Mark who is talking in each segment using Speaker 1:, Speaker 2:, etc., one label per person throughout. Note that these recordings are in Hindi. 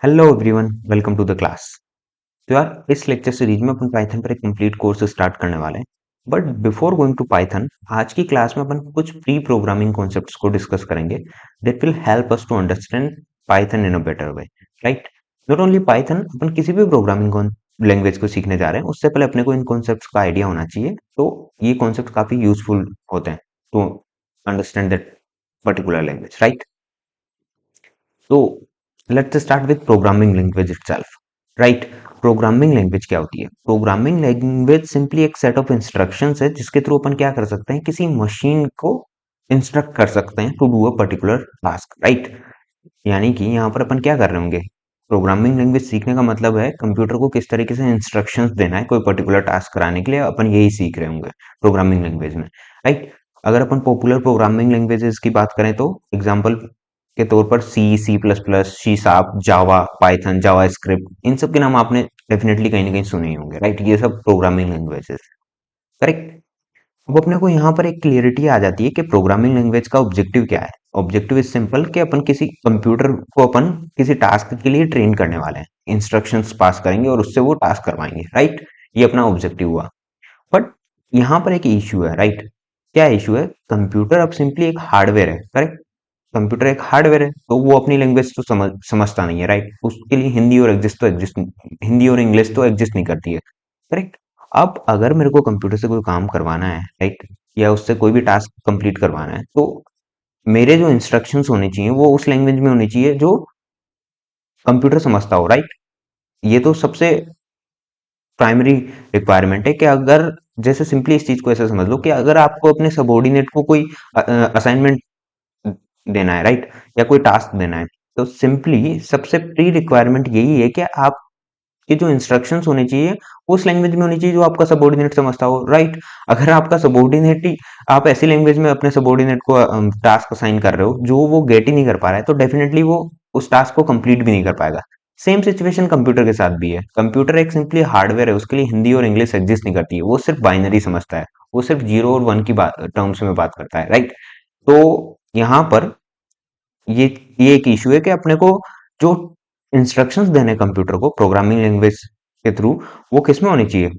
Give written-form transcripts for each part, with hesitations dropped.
Speaker 1: Hello everyone, welcome to the class. तो यार, इस लेक्चर सीरीज में अपन पाइथन पर एक कंप्लीट कोर्स स्टार्ट करने वाले हैं। But before going to Python, आज की क्लास में अपन कुछ प्री प्रोग्रामिंग कॉन्सेप्ट्स को डिस्कस करेंगे that will help us to understand Python in a better way, right. Not only Python, अपन किसी भी प्रोग्रामिंग लैंग्वेज को सीखने जा रहे हैं उससे पहले अपने को इन कॉन्सेप्ट्स का आइडिया होना चाहिए। तो ये कॉन्सेप्ट काफी यूजफुल होते हैं to understand that particular language, right. तो let's start with programming language itself, right. Programming language क्या होती है? प्रोग्रामिंग लैंग्वेज सिंपली एक सेट ऑफ इंस्ट्रक्शंस है जिसके थ्रू अपन क्या कर सकते हैं, किसी मशीन को इंस्ट्रक्ट कर सकते हैं to do a particular task, right. यानी कि यहाँ पर अपन क्या कर रहे होंगे, प्रोग्रामिंग लैंग्वेज सीखने का मतलब है कंप्यूटर को किस तरीके से इंस्ट्रक्शंस देना है कोई पर्टिकुलर टास्क कराने के लिए, अपन यही सीख रहे होंगे प्रोग्रामिंग लैंग्वेज में, राइट। अगर अपन पॉपुलर प्रोग्रामिंग लैंग्वेजेस की बात करें तो एग्जांपल के तौर पर C plus plus, C sharp, Java, Python, JavaScript, इन सब के नाम आपने डेफिनेटली कहीं ना कहीं सुने ही होंगे, राइट। ये सब प्रोग्रामिंग लैंग्वेजेस, करेक्ट। अब अपने को यहाँ पर एक क्लियरिटी आ जाती है कि प्रोग्रामिंग लैंग्वेज का ऑब्जेक्टिव क्या है। ऑब्जेक्टिव इज सिंपल कि अपन किसी कंप्यूटर को अपन किसी टास्क के लिए ट्रेन करने वाले हैं, इंस्ट्रक्शंस पास करेंगे और उससे वो टास्क करवाएंगे, राइट। ये अपना ऑब्जेक्टिव हुआ। बट यहाँ पर एक इश्यू है, राइट। क्या इश्यू है? कंप्यूटर अब सिंपली एक हार्डवेयर है, करेक्ट। कंप्यूटर एक हार्डवेयर है तो वो अपनी लैंग्वेज तो समझता नहीं है, राइट। उसके लिए हिंदी और इंग्लिश तो एग्जिस्ट नहीं करती है, करेक्ट। अब अगर मेरे को कंप्यूटर से कोई काम करवाना है, राइट, या उससे कोई भी टास्क कंप्लीट करवाना है, तो मेरे जो इंस्ट्रक्शंस होने चाहिए वो उस लैंग्वेज में होनी चाहिए जो कंप्यूटर समझता हो, राइट। ये तो सबसे प्राइमरी रिक्वायरमेंट है कि अगर, जैसे सिंपली इस चीज को ऐसे समझ लो कि अगर आपको अपने सबॉर्डिनेट को कोई असाइनमेंट देना है, राइट, या कोई टास्क देना है, तो सिंपली सबसे प्री रिक्वायरमेंट यही है कि आपके जो इंस्ट्रक्शंस होने चाहिए वो उस लैंग्वेज में होनी चाहिए जो आपका सबॉर्डिनेट समझता हो, राइट। अगर आपका सबॉर्डिनेट ही, आप ऐसी लैंग्वेज में अपने सबॉर्डिनेट को टास्क असाइन कर रहे हो जो वो गेट ही नहीं कर पा रहा है, तो डेफिनेटली वो उस टास्क को कंप्लीट भी नहीं कर पाएगा। सेम सिचुएशन कंप्यूटर के साथ भी है। कंप्यूटर एक सिंपली हार्डवेयर है, उसके लिए हिंदी और इंग्लिश एग्जिस्ट नहीं करती है, वो सिर्फ बाइनरी समझता है, वो सिर्फ जीरो और वन की बात टर्म्स में बात करता है, राइट। तो यहाँ पर ये ये एक इश्यू है कि अपने को जो इंस्ट्रक्शंस देने कंप्यूटर को प्रोग्रामिंग लैंग्वेज के थ्रू, वो किस में होनी चाहिए?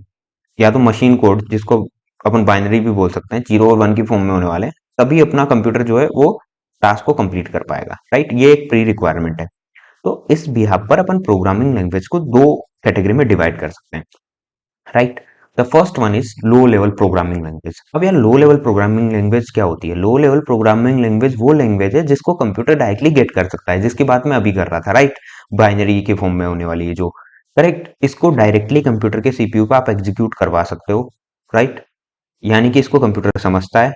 Speaker 1: या तो मशीन कोड, जिसको अपन बाइनरी भी बोल सकते हैं, जीरो और वन की फॉर्म में होने वाले हैं, तभी अपना कंप्यूटर जो है वो टास्क को कंप्लीट कर पाएगा, राइट। ये एक प्री रिक्वायरमेंट है। तो इस बिहाफ पर अपन प्रोग्रामिंग लैंग्वेज को दो कैटेगरी में डिवाइड कर सकते हैं, right. The first one is low level programming language. अब यार, लो लेवल प्रोग्रामिंग लैंग्वेज क्या होती है? लो लेवल प्रोग्रामिंग लैंग्वेज वो लैंग्वेज है जिसको कंप्यूटर डायरेक्टली गेट कर सकता है, जिसकी बात मैं अभी कर रहा था, राइट। बाइनरी के फॉर्म में होने वाली है जो, करेक्ट। इसको डायरेक्टली कंप्यूटर के सीपीयू पे आप एग्जीक्यूट करवा सकते हो, राइट। यानी कि इसको कंप्यूटर समझता है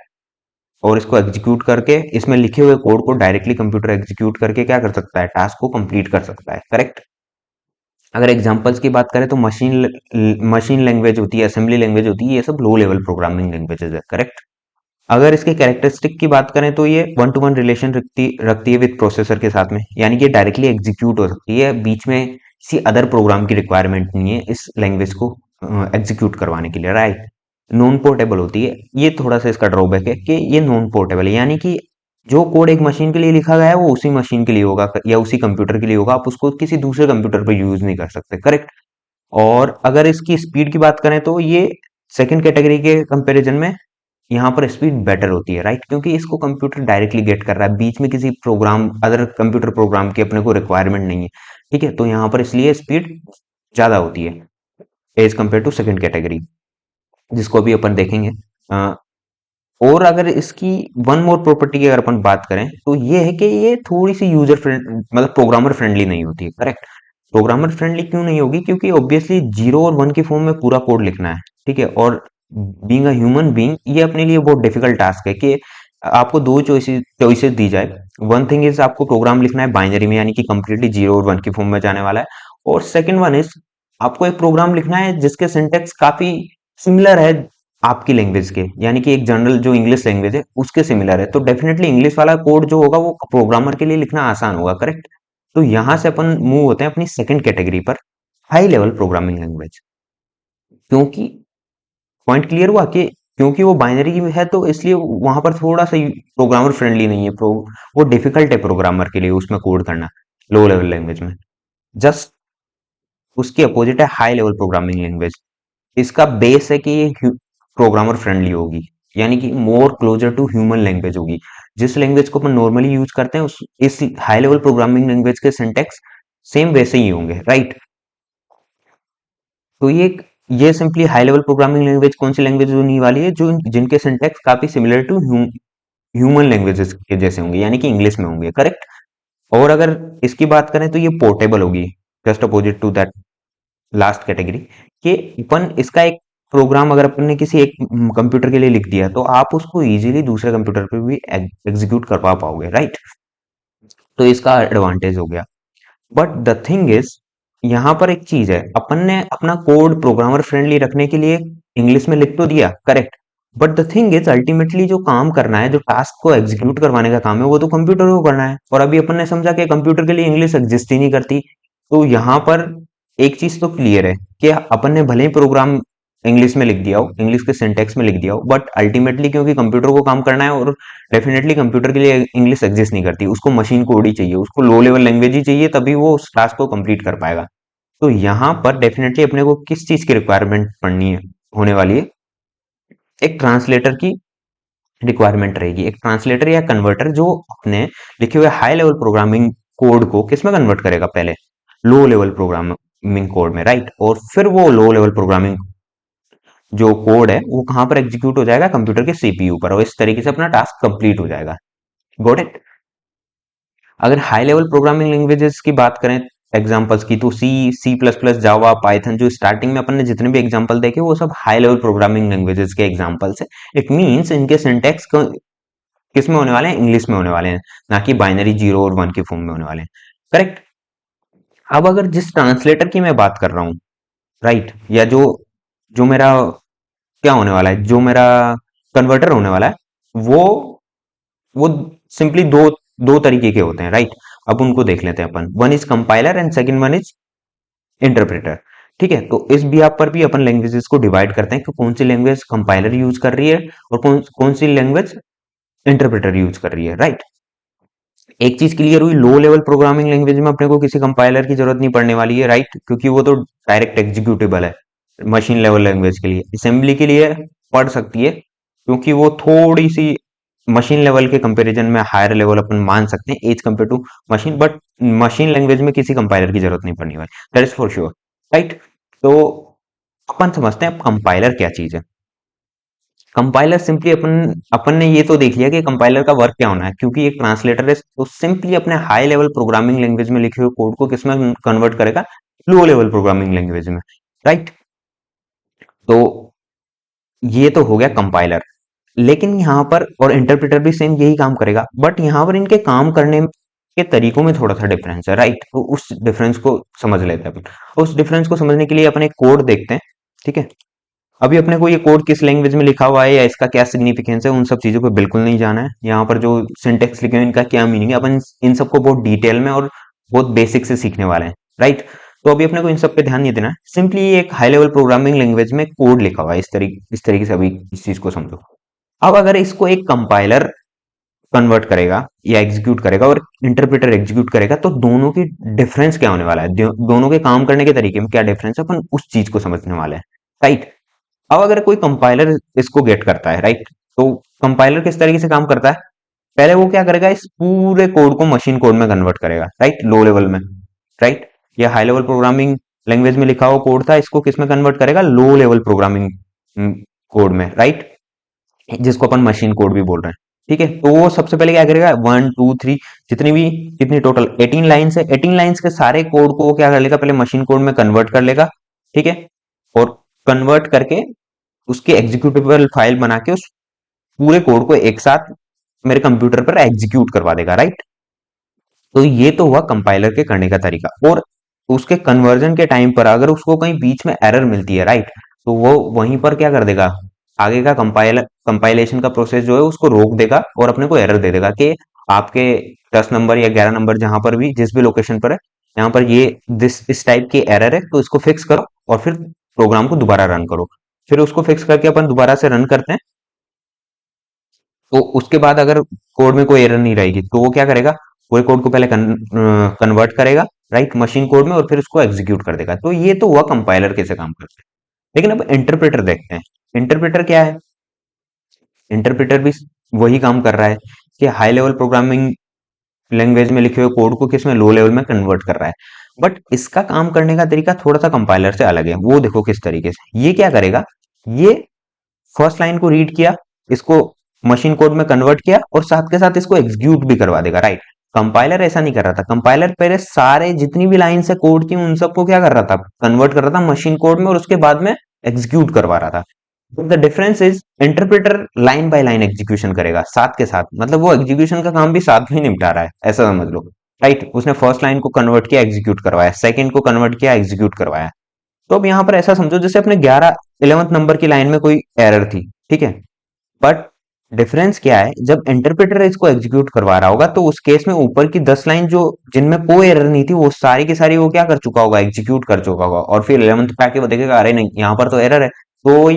Speaker 1: और इसको एग्जीक्यूट करके, इसमें लिखे हुए कोड को डायरेक्टली कंप्यूटर एग्जीक्यूट करके क्या कर सकता है, टास्क को कंप्लीट कर सकता है, करेक्ट। अगर एग्जांपल्स की बात करें तो मशीन लैंग्वेज होती है, असेंबली लैंग्वेज होती है, ये सब लो लेवल प्रोग्रामिंग लैंग्वेजेस है, करेक्ट। अगर इसके कैरेक्टरिस्टिक की बात करें तो ये वन टू वन रिलेशन रखती है विद प्रोसेसर के साथ में, यानी कि डायरेक्टली एग्जीक्यूट हो सकती है, बीच में किसी अदर प्रोग्राम की रिक्वायरमेंट नहीं है इस लैंग्वेज को एग्जीक्यूट करवाने के लिए, राइट। नॉन पोर्टेबल होती है, ये थोड़ा सा इसका ड्रॉबैक है कि ये नॉन पोर्टेबल है, यानी कि जो कोड एक मशीन के लिए लिखा गया है वो उसी मशीन के लिए होगा या उसी कंप्यूटर के लिए होगा, आप उसको किसी दूसरे कंप्यूटर पर यूज नहीं कर सकते, करेक्ट। और अगर इसकी स्पीड की बात करें तो ये सेकंड कैटेगरी के कंपैरिजन में यहाँ पर स्पीड बेटर होती है, राइट, क्योंकि इसको कंप्यूटर डायरेक्टली गेट कर रहा है, बीच में किसी प्रोग्राम, अदर कंप्यूटर प्रोग्राम की अपने को रिक्वायरमेंट नहीं है, ठीक है। तो यहाँ पर इसलिए स्पीड ज्यादा होती है as compare to second category, जिसको अभी अपन देखेंगे। और अगर इसकी वन मोर प्रॉपर्टी की अगर अपन बात करें तो ये है कि ये थोड़ी सी यूजर फ्रेंड, मतलब प्रोग्रामर फ्रेंडली नहीं होती है, करेक्ट। प्रोग्रामर फ्रेंडली क्यों नहीं होगी? क्योंकि ऑब्वियसली जीरो और वन की फॉर्म में पूरा कोड लिखना है, ठीक है। और बीइंग अ ह्यूमन बीइंग, ये अपने लिए बहुत डिफिकल्ट टास्क है कि आपको दो चॉइसेस दी जाए। वन थिंग इज आपको प्रोग्राम लिखना है बाइनरी में, यानी कि कंप्लीटली जीरो और वन की फॉर्म में जाने वाला है। और सेकंड वन इज आपको एक प्रोग्राम लिखना है जिसके सिंटेक्स काफी सिमिलर है आपकी लैंग्वेज के, यानी कि एक जनरल जो इंग्लिश लैंग्वेज है उसके सिमिलर है, तो डेफिनेटली इंग्लिश वाला कोड जो होगा वो प्रोग्रामर के लिए लिखना आसान होगा, करेक्ट। तो यहां से अपन मूव होते हैं अपनी सेकंड कैटेगरी पर, हाई लेवल प्रोग्रामिंग लैंग्वेज। क्योंकि पॉइंट क्लियर हुआ कि क्योंकि वो बाइनरी में है तो इसलिए वहां पर थोड़ा सा प्रोग्रामर फ्रेंडली नहीं है, वो डिफिकल्ट है प्रोग्रामर के लिए उसमें कोड करना लो लेवल लैंग्वेज में। जस्ट उसकी अपोजिट है हाई लेवल प्रोग्रामिंग लैंग्वेज। इसका बेस है कि ये प्रोग्रामर फ्रेंडली होगी, यानी कि more closer to human language होगी। जिस लैंग्वेज को अपन नॉर्मली यूज करते हैं उस इस हाई लेवल प्रोग्रामिंग लैंग्वेज के सिंटेक्स सेम वैसे ही होंगे, राइट। तो ये simply high level programming language कौन सी लैंग्वेज होने वाली है, जो जिनके सिंटेक्स काफी सिमिलर टू ह्यूमन लैंग्वेजेस के जैसे होंगे, यानी कि इंग्लिश में होंगे, करेक्ट। और अगर इसकी बात करें तो ये पोर्टेबल होगी, just opposite to that last category, कि अपन इसका एक प्रोग्राम अगर अपन ने किसी एक कंप्यूटर के लिए लिख दिया तो आप उसको इजीली दूसरे कंप्यूटर पे भी एग्जीक्यूट करवा पाओगे, राइट। तो इसका एडवांटेज हो गया। बट द थिंग इज, यहाँ पर एक चीज है, अपन ने अपना कोड प्रोग्रामर फ्रेंडली रखने के लिए इंग्लिश में लिख तो दिया, correct. But the thing is ultimately जो काम करना है, जो टास्क को एग्जीक्यूट करवाने का काम है, वो तो कंप्यूटर को करना है। और अभी अपन ने समझा कि कंप्यूटर के लिए इंग्लिश एग्जिस्ट ही नहीं करती। तो यहाँ पर एक चीज तो क्लियर है कि अपन ने भले ही प्रोग्राम इंग्लिश में लिख दिया हो, इंग्लिश के सिंटेक्स में लिख दिया हो, बट अल्टीमेटली क्योंकि कंप्यूटर को काम करना है, और डेफिनेटली कंप्यूटर के लिए इंग्लिश एग्जिस्ट नहीं करती, उसको मशीन कोड ही चाहिए, उसको लो लेवल लैंग्वेज ही चाहिए, तभी वो उस टास्क को कंप्लीट कर पाएगा। तो यहाँ पर डेफिनेटली अपने को किस चीज की रिक्वायरमेंट पड़नी है, होने वाली है, एक ट्रांसलेटर की रिक्वायरमेंट रहेगी। एक ट्रांसलेटर या कन्वर्टर जो अपने लिखे हुए हाई लेवल प्रोग्रामिंग कोड को किस में कन्वर्ट करेगा, पहले लो लेवल प्रोग्रामिंग कोड में, राइट। और फिर वो लो लेवल प्रोग्रामिंग जो कोड है वो कहां पर एग्जीक्यूट हो जाएगा, कंप्यूटर के सीपीयू पर, और इस तरीके से अपना टास्क कंप्लीट हो जाएगा। Got it. अगर हाई लेवल प्रोग्रामिंग लैंग्वेजेस की बात करें एग्जांपल्स की, तो सी, सी प्लस प्लस, जावा, पाइथन, जो स्टार्टिंग में अपन ने जितने भी एग्जांपल देखे वो सब हाई लेवल प्रोग्रामिंग लैंग्वेजेस के एग्जांपल्स है। इट मींस इनके सिंटेक्स किस में होने वाले हैं, इंग्लिश में होने वाले हैं, ना कि बाइनरी जीरो और वन के फॉर्म में होने वाले हैं, करेक्ट। अब अगर जिस ट्रांसलेटर की मैं बात कर रहा हूँ, राइट, या जो जो मेरा क्या होने वाला है, जो मेरा कन्वर्टर होने वाला है, वो वो सिंपली दो दो तरीके के होते हैं, राइट। अब उनको देख लेते हैं अपन। One is compiler and second one is interpreter. ठीक है, तो इस भी आप पर भी अपन लैंग्वेजेस को डिवाइड करते हैं कि कौन सी लैंग्वेज कंपाइलर यूज कर रही है और कौन कौन सी लैंग्वेज इंटरप्रेटर यूज कर रही है, राइट। एक चीज क्लियर हुई, लो लेवल प्रोग्रामिंग लैंग्वेज में अपने को किसी कंपाइलर की जरूरत नहीं पड़ने वाली है, राइट, क्योंकि वो तो डायरेक्ट एग्जीक्यूटेबल है। मशीन लेवल लैंग्वेज के लिए, असेंबली के लिए पढ़ सकती है, क्योंकि वो थोड़ी सी मशीन लेवल के कंपैरिजन में हायर लेवल अपन मान सकते हैं as compare to machine, but machine language में किसी कंपाइलर की जरूरत नहीं पड़ने वाली, that is for sure, right. तो अपन समझते हैं कंपाइलर क्या चीज है। कंपाइलर सिंपली अपन अपन ने ये तो देख लिया कि कंपाइलर का वर्क क्या होना है, क्योंकि एक ट्रांसलेटर है तो सिंपली अपने हाई लेवल प्रोग्रामिंग लैंग्वेज में लिखे हुए कोड को किसमें कन्वर्ट करेगा, लो लेवल प्रोग्रामिंग लैंग्वेज में, राइट। तो ये तो हो गया कंपाइलर। लेकिन यहाँ पर और इंटरप्रेटर भी सेम यही काम करेगा, बट यहाँ पर इनके काम करने के तरीकों में थोड़ा सा डिफरेंस है, राइट। तो उस डिफरेंस को समझ लेते हैं अपन। उस डिफरेंस को समझने के लिए अपन एक कोड देखते हैं, ठीक है। अभी अपने को ये कोड किस लैंग्वेज में लिखा हुआ है या इसका क्या सिग्निफिकेंस है, उन सब चीजों पे बिल्कुल नहीं जाना है। यहाँ पर जो सिंटेक्स लिखे हुए हैं, इनका क्या मीनिंग है, अपन इन सबको बहुत डिटेल में और बहुत बेसिक से सीखने वाले हैं, राइट। तो अभी अपने को इन सब पे ध्यान नहीं देना है, सिंपली एक हाई लेवल प्रोग्रामिंग लैंग्वेज में कोड लिखा हुआ है, इस तरीके से अभी इस चीज को समझो। अब अगर इसको एक कंपाइलर कन्वर्ट करेगा या एग्जीक्यूट करेगा और इंटरप्रेटर एग्जीक्यूट करेगा, तो दोनों की डिफरेंस क्या होने वाला है, दोनों के काम करने के तरीके में क्या डिफरेंस है, अपन उस चीज को समझने वाले हैं, राइट। अब अगर कोई कंपाइलर इसको गेट करता है, राइट, तो कंपाइलर किस तरीके से काम करता है, पहले वो क्या करेगा, इस पूरे कोड को मशीन कोड में कन्वर्ट करेगा, राइट, लो लेवल में, राइट। या हाई लेवल प्रोग्रामिंग लैंग्वेज में लिखा हुआ कोड था, इसको किस में कन्वर्ट करेगा, लो लेवल प्रोग्रामिंग कोड में, राइट, जिसको अपन मशीन कोड भी बोल रहे हैं, ठीक है। तो वो सबसे पहले क्या करेगा, वन टू थ्री, जितनी भी कितनी टोटल 18 लाइन्स है, 18 लाइन्स के सारे कोड को वो क्या कर लेगा, पहले मशीन कोड में कन्वर्ट कर लेगा, ठीक है। और कन्वर्ट करके उसकी एग्जीक्यूटेबल फाइल बना के उस पूरे कोड को एक साथ मेरे कंप्यूटर पर एग्जीक्यूट करवा देगा, राइट। तो ये तो हुआ कंपाइलर के करने का तरीका। और उसके कन्वर्जन के टाइम पर अगर उसको कहीं बीच में एरर मिलती है, राइट, तो वो वहीं पर क्या कर देगा, आगे का कंपाइलेशन का प्रोसेस जो है उसको रोक देगा और अपने को एरर दे देगा कि आपके 10 नंबर या 11 नंबर जहां पर भी जिस भी लोकेशन पर है, यहाँ पर ये इस टाइप की एरर है, तो इसको फिक्स करो और फिर प्रोग्राम को दोबारा रन करो। फिर उसको फिक्स करके अपन दोबारा से रन करते हैं, तो उसके बाद अगर कोड में कोई एरर नहीं रहेगी तो वो क्या करेगा, पूरे कोड को पहले कन्वर्ट करेगा, राइट, मशीन कोड में, और फिर उसको एग्जीक्यूट कर देगा। तो ये तो हुआ कंपाइलर कैसे काम करता है। लेकिन अब इंटरप्रेटर देखते हैं। इंटरप्रेटर क्या है? इंटरप्रेटर भी वही काम कर रहा है कि हाई लेवल प्रोग्रामिंग लैंग्वेज में लिखे हुए कोड को किस में, लो लेवल में कन्वर्ट कर रहा है। बट इसका काम करने का तरीका थोड़ा सा कंपाइलर से अलग है। वो देखो किस तरीके से ये क्या करेगा। ये फर्स्ट लाइन को रीड किया, इसको मशीन कोड में कन्वर्ट किया, और साथ के साथ इसको एग्जीक्यूट भी करवा देगा, राइट। कंपाइलर ऐसा नहीं कर रहा था। कंपाइलर पहले सारे जितनी भी लाइन से कोड थी उन सबको क्या कर रहा था, कन्वर्ट कर रहा था मशीन कोड में, और उसके बाद में एग्जीक्यूट करवा रहा था। The difference is interpreter line by line execution करेगा साथ के साथ, मतलब वो एग्जीक्यूशन का काम भी साथ में ही निपटा रहा है, ऐसा समझ लो, राइट। उसने फर्स्ट लाइन को कन्वर्ट किया, एग्जीक्यूट करवाया, सेकंड को कन्वर्ट किया, एग्जीक्यूट करवाया। तो अब यहाँ पर ऐसा समझो जैसे अपने 11th नंबर की लाइन में कोई एरर थी, ठीक है। बट डिफरेंस क्या है, जब इंटरप्रेटर इसको एग्जीक्यूट करवा रहा होगा तो उस केस में ऊपर की 10 लाइन जो जिनमें कोई एरर नहीं थी, वो सारी की सारी वो क्या कर चुका होगा, एग्जीक्यूट कर चुका होगा। और फिर 11th पे आके वो देखेगा, अरे नहीं यहाँ पर तो एरर है, तो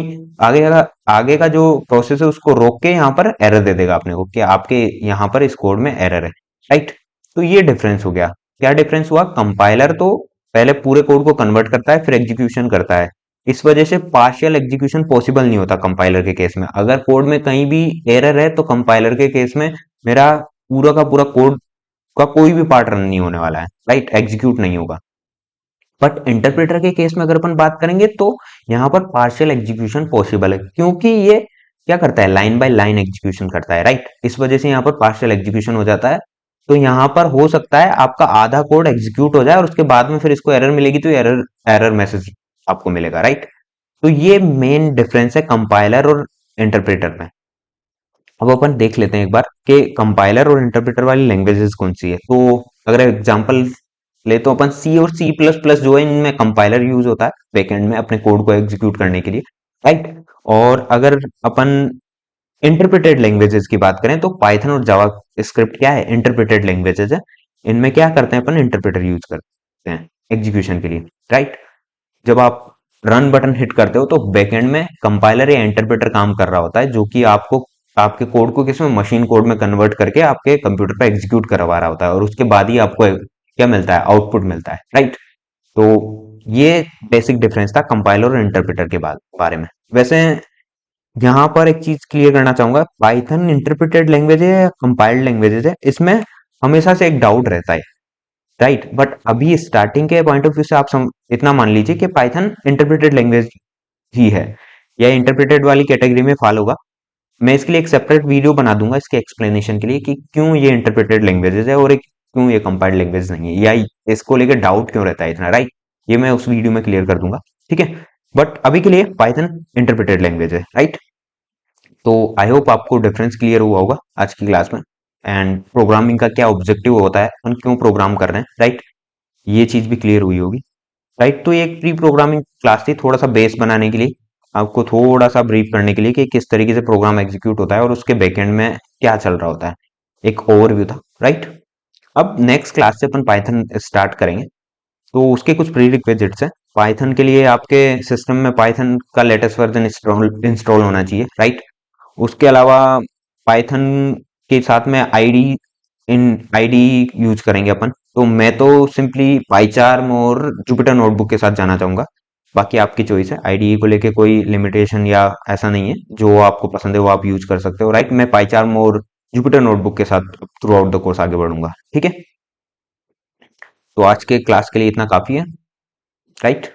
Speaker 1: आगे का जो प्रोसेस है उसको रोक के यहाँ पर एरर दे देगा अपने को कि आपके यहाँ पर इस कोड में एरर है, राइट। तो ये डिफरेंस हो गया। क्या डिफरेंस हुआ? कंपाइलर तो पहले पूरे कोड को कन्वर्ट करता है, फिर एग्जीक्यूशन करता है। इस वजह से पार्शियल एग्जीक्यूशन पॉसिबल नहीं होता कंपाइलर के केस में। अगर कोड में कहीं भी एरर है तो कंपाइलर के केस में मेरा पूरा का पूरा कोड का कोई भी पार्ट रन नहीं होने वाला है, राइट, एग्जीक्यूट नहीं होगा। बट इंटरप्रेटर के केस में अगर अपन बात करेंगे तो यहाँ पर पार्शियल एग्जीक्यूशन पॉसिबल है, क्योंकि ये क्या करता है, लाइन बाय लाइन एग्जीक्यूशन करता है, राइट। इस वजह से यहाँ पर पार्शियल एग्जीक्यूशन हो जाता है। तो यहाँ पर हो सकता है आपका आधा कोड एग्जीक्यूट हो जाए और उसके बाद में फिर इसको एरर मिलेगी, तो एरर एरर मैसेज आपको मिलेगा, राइट। तो ये मेन डिफरेंस है कंपाइलर और इंटरप्रेटर में। अब अपन देख लेते हैं एक बार कि कंपाइलर और इंटरप्रेटर वाली लैंग्वेजेस कौन सी है। तो अगर एग्जांपल ले तो अपन सी और सी प्लस प्लस जो है, इनमें कंपाइलर यूज होता है बैकएंड में अपने कोड को एग्जीक्यूट करने के लिए, राइट। और अगर अपन इंटरप्रेटेड लैंग्वेजेस की बात करें तो पाइथन और जावा स्क्रिप्ट क्या है, इंटरप्रेटेड लैंग्वेजेस है। इनमें क्या करते हैं अपन, इंटरप्रेटर यूज करते हैं एग्जीक्यूशन के लिए, राइट। जब आप रन बटन हिट करते हो तो बैकएंड में कंपाइलर या इंटरप्रेटर काम कर रहा होता है, जो कि आपको आपके कोड को किसमें, मशीन कोड में कन्वर्ट करके आपके कंप्यूटर पर एग्जीक्यूट करवा रहा होता है, और उसके बाद ही आपको क्या मिलता है, आउटपुट मिलता है, राइट। तो ये बेसिक डिफरेंस था कंपाइलर और इंटरप्रेटर के बारे में। वैसे यहाँ पर एक चीज क्लियर करना चाहूंगा, पाइथन इंटरप्रेटेड लैंग्वेज है या कंपाइल्ड लैंग्वेजेस है, इसमें हमेशा से एक डाउट रहता है, राइट। बट अभी स्टार्टिंग के पॉइंट ऑफ व्यू से आप इतना मान लीजिए कि पाइथन इंटरप्रेटेड लैंग्वेज ही है, या इंटरप्रेटेड वाली कैटेगरी में फॉल होगा। मैं इसके लिए एक सेपरेट वीडियो बना दूंगा इसके एक्सप्लेनेशन के लिए कि क्यों ये इंटरप्रेटेड लैंग्वेजेस है और क्यों ये कंपाइल्ड लैंग्वेज नहीं है, या इसको लेकर डाउट क्यों रहता है इतना, राइट। ये मैं उस वीडियो में क्लियर कर दूंगा, ठीक है। बट अभी के लिए पाइथन इंटरप्रेटेड लैंग्वेज है, राइट। तो आई होप आपको डिफरेंस क्लियर हुआ होगा आज की क्लास में, एंड प्रोग्रामिंग का क्या ऑब्जेक्टिव होता है, हम क्यों प्रोग्राम कर रहे हैं, राइट। ये चीज भी क्लियर हुई होगी, राइट। तो ये एक प्री प्रोग्रामिंग क्लास थी, थोड़ा सा बेस बनाने के लिए, आपको थोड़ा सा ब्रीफ करने के लिए कि किस तरीके से प्रोग्राम एग्जीक्यूट होता है और उसके बैकएंड में क्या चल रहा होता है, एक ओवरव्यू था, राइट। अब नेक्स्ट क्लास से अपन पाइथन स्टार्ट करेंगे। तो उसके कुछ प्री रिक्विजिट्स हैं पाइथन के लिए। आपके सिस्टम में पाइथन का लेटेस्ट वर्जन इंस्टॉल होना चाहिए, राइट। उसके अलावा पाइथन के साथ में आईडी यूज करेंगे अपन। तो मैं तो सिंपली पाइचार्म और जुपिटर नोटबुक के साथ जाना चाहूंगा। बाकी आपकी चॉइस है, आईडी को लेके कोई लिमिटेशन या ऐसा नहीं है, जो आपको पसंद है वो आप यूज कर सकते हो, राइट। मैं पाइचार्म और जुपिटर नोटबुक के साथ थ्रू आउट द कोर्स आगे बढ़ूंगा, ठीक है। तो आज के क्लास के लिए इतना काफी है, right.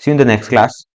Speaker 1: See you in the next class.